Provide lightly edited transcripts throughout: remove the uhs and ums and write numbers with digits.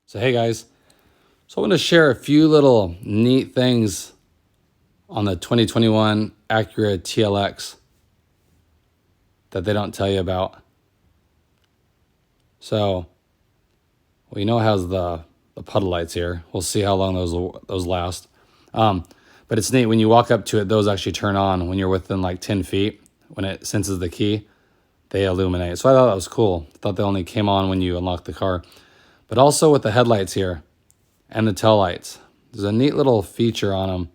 So hey guys, so I want to share a few little neat things on the 2021 Acura TLX that they don't tell you about. So, well, you know it has the puddle lights here. We'll see how long those last. But it's neat when you walk up to it; those actually turn on when you're within like 10 feet. When it senses the key, they illuminate. So I thought that was cool. I thought they only came on when you unlock the car. But also with the headlights here and the tail lights, there's a neat little feature on them.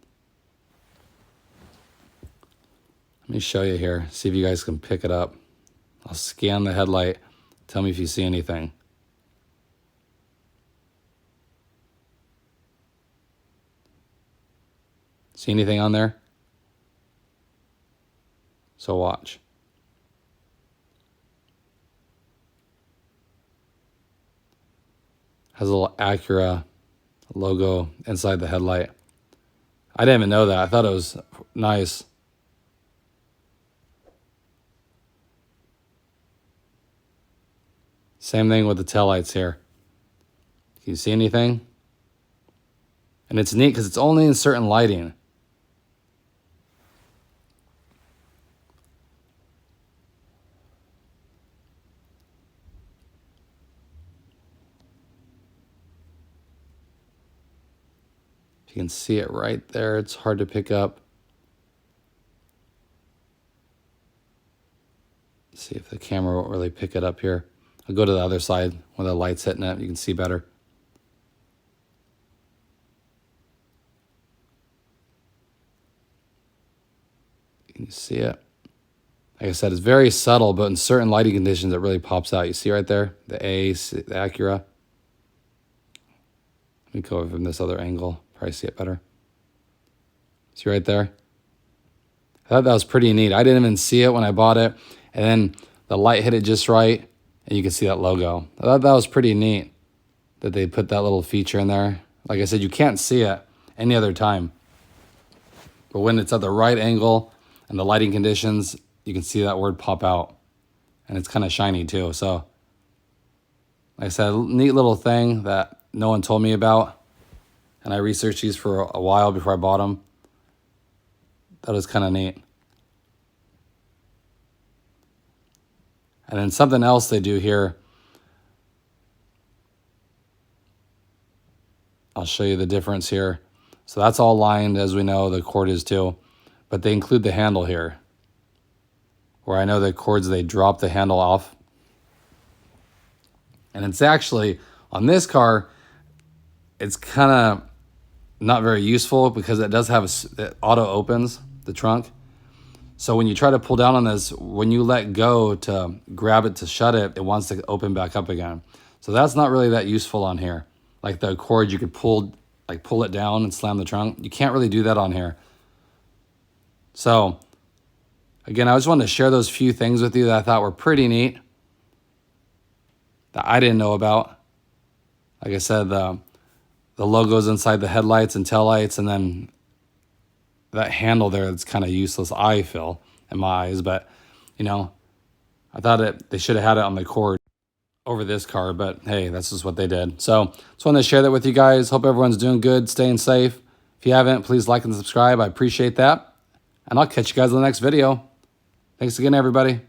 Let me show you here. See if you guys can pick it up. I'll scan the headlight. Tell me if you see anything. See anything on there? So watch. Has a little Acura logo inside the headlight. I didn't even know that. I thought it was nice. Same thing with the taillights here. Can you see anything? And it's neat because it's only in certain lighting. You can see it right there. It's hard to pick up. Let's see if the camera won't really pick it up here. I'll go to the other side where the light's hitting it. You can see better. Can you see it? Like I said, it's very subtle, but in certain lighting conditions, it really pops out. You see right there? The the Acura. Let me go over from this other angle. Probably see it better. See right there? I thought that was pretty neat. I didn't even see it when I bought it. And then the light hit it just right, and you can see that logo. I thought that was pretty neat that they put that little feature in there. Like I said, you can't see it any other time. But when it's at the right angle and the lighting conditions, you can see that word pop out. And it's kind of shiny too. So, like I said, a neat little thing that no one told me about. And I researched these for a while before I bought them. That was kind of neat. And then something else they do here. I'll show you the difference here. So that's all lined, as we know, the cord is too. But they include the handle here. Where I know the cords, they drop the handle off. And it's actually, on this car, it's kind of not very useful because it does have it auto opens the trunk. So when you try to pull down on this, when you let go to grab it to shut it, it wants to open back up again. So that's not really that useful on here. Like the cord, you could pull it down and slam the trunk. You can't really do that on here. So again, I just wanted to share those few things with you that I thought were pretty neat that I didn't know about. Like I said, the logos inside the headlights and taillights, and then that handle there that's kind of useless, I feel, in my eyes. But, you know, I thought they should have had it on the cord over this car, but hey, that's just what they did. So just wanted to share that with you guys. Hope everyone's doing good, staying safe. If you haven't, please like and subscribe. I appreciate that. And I'll catch you guys in the next video. Thanks again, everybody.